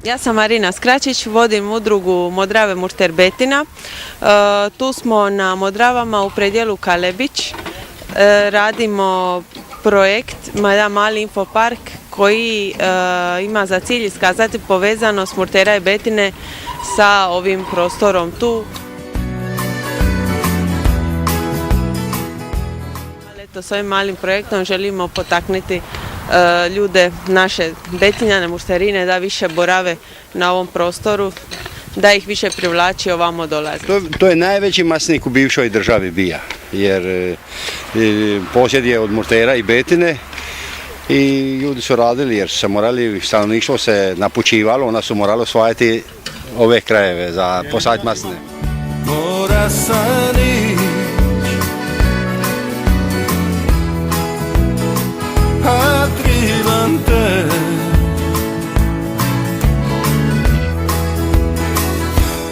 Ja sam Marina Skračić, vodim udrugu Modrave Murterbetina. Tu smo na Modravama u predjelu Kalebić. Radimo projekt, jedan mali infopark koji ima za cilj iskazati povezanost Murtera i Betine sa ovim prostorom tu. S ovim malim projektom želimo potaknuti ljude, naše Betinjane, Murterine, da više borave na ovom prostoru, da ih više privlači ovamo dolazi. To je najveći masnik u bivšoj državi bija, jer posjed je od Murtera i Betine i ljudi su radili jer su se morali, stanovništvo se napućivalo, onda su morali osvajati ove krajeve za posaditi masline.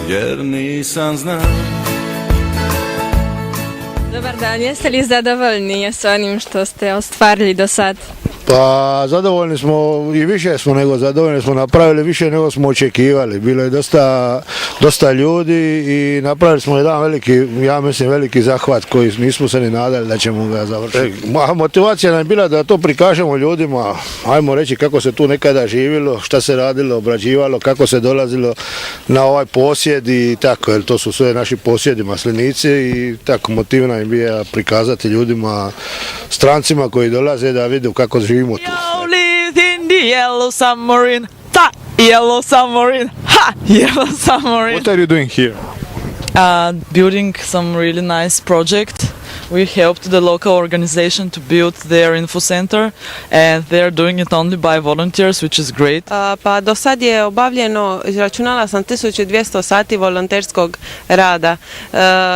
Jer nisam znao. Dobar dan, jeste li zadovoljni s onim što ste ostvarili do sad? Pa zadovoljni smo i više smo nego zadovoljni, smo napravili više nego smo očekivali. Bilo je dosta ljudi i napravili smo jedan veliki, ja mislim veliki zahvat koji nismo se ni nadali da ćemo ga završiti. Motivacija nam je bila da to prikažemo ljudima, ajmo reći kako se tu nekada živilo, šta se radilo, obrađivalo, kako se dolazilo na ovaj posjed i tako, jer to su sve naši posjedi maslinici i tako motiv nam je bio prikazati ljudima, strancima koji dolaze da vidu kako živimo tu. Yellow submarine, yellow submarine, yellow submarine. What are you doing here? Building some really nice project. We helped the local organization to build their info center and they're doing it only by volunteers, which is great. Pa do sad je obavljeno, izračunala sam 1200 sati volonterskog rada.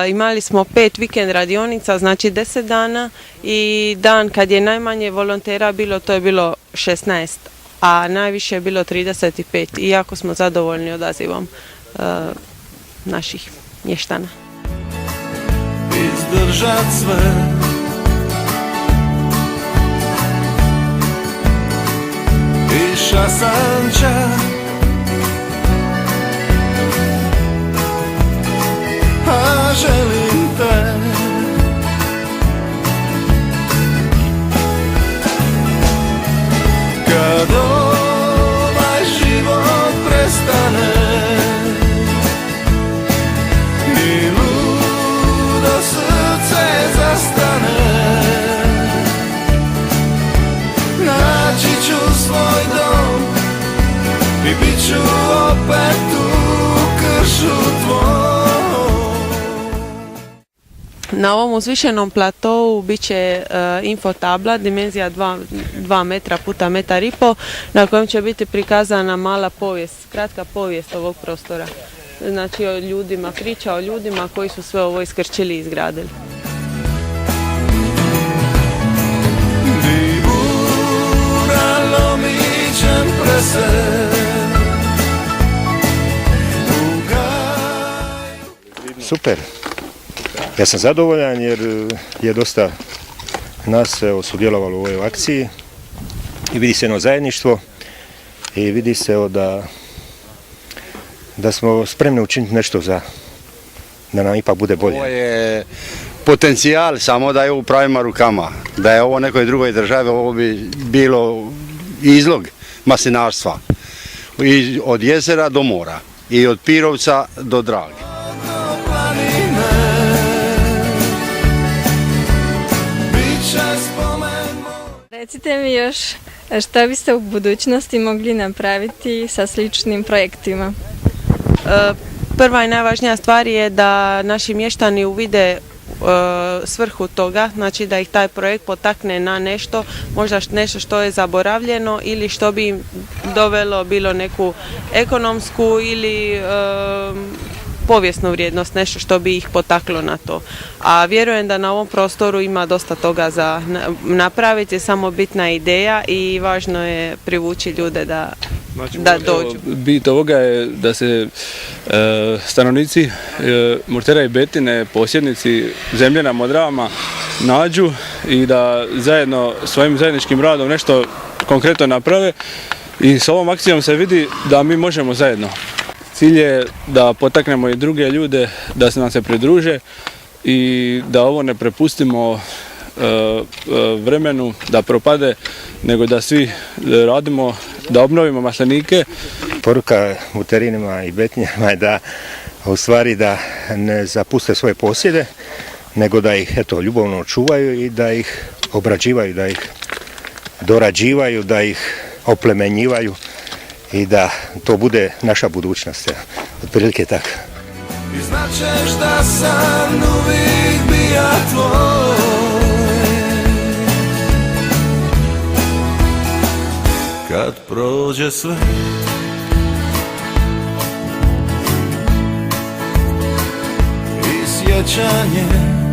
Imali smo 5 vikend radionica, znači 10 dana i dan kad je najmanje volontera bilo, to je bilo 16, a najviše je bilo 35 i jako smo zadovoljni odazivom naših mještana. Izdržat sve, iša sam čak, a želim te. Kad ovaj život prestane svoj dom i bit ću opet u kršu tvoj. Na ovom uzvišenom platovu bit će infotabla, dimenzija 2 metra puta 1,5 m, na kojem će biti prikazana mala povijest, kratka povijest ovog prostora. Znači o ljudima, priča o ljudima koji su sve ovo iskrčili i izgradili. Super. Ja sam zadovoljan jer je dosta nas sudjelovalo u ovoj akciji i vidi se jedno zajedništvo i vidi se da smo spremni učiniti nešto da nam ipak bude bolje. Ovo je potencijal, samo da je u pravima rukama. Da je ovo nekoj drugoj državi, ovo bi bilo izlog maslinarstva. I od jezera do mora i od Pirovca do Drage. Recite mi još šta biste u budućnosti mogli napraviti sa sličnim projektima? Prva i najvažnija stvar je da naši mještani uvide svrhu toga, znači da ih taj projekt potakne na nešto, možda nešto što je zaboravljeno ili što bi im dovelo bilo neku ekonomsku ili povijesnu vrijednost, nešto što bi ih potaklo na to. A vjerujem da na ovom prostoru ima dosta toga za napraviti, samo bitna ideja i važno je privući ljude da dođu. Bit ovoga je da se stanovnici Murtera i Betine, posjednici zemlje na Modravama nađu i da zajedno svojim zajedničkim radom nešto konkretno naprave I s ovom akcijom se vidi da mi možemo zajedno. Cilj je da potaknemo i druge ljude da se nam se pridruže i da ovo ne prepustimo vremenu da propade, nego da svi radimo, da obnovimo maslinike. Poruka Murterinima i Betinjama je da u stvari da ne zapuste svoje posjede, nego da ih ljubavno čuvaju i da ih obrađivaju, da ih dorađivaju, da ih oplemenjivaju i da to bude naša budućnost. Otprilike tako. I značeš da sam uvijek bija tvoj. Kad prođe sve i sjećanje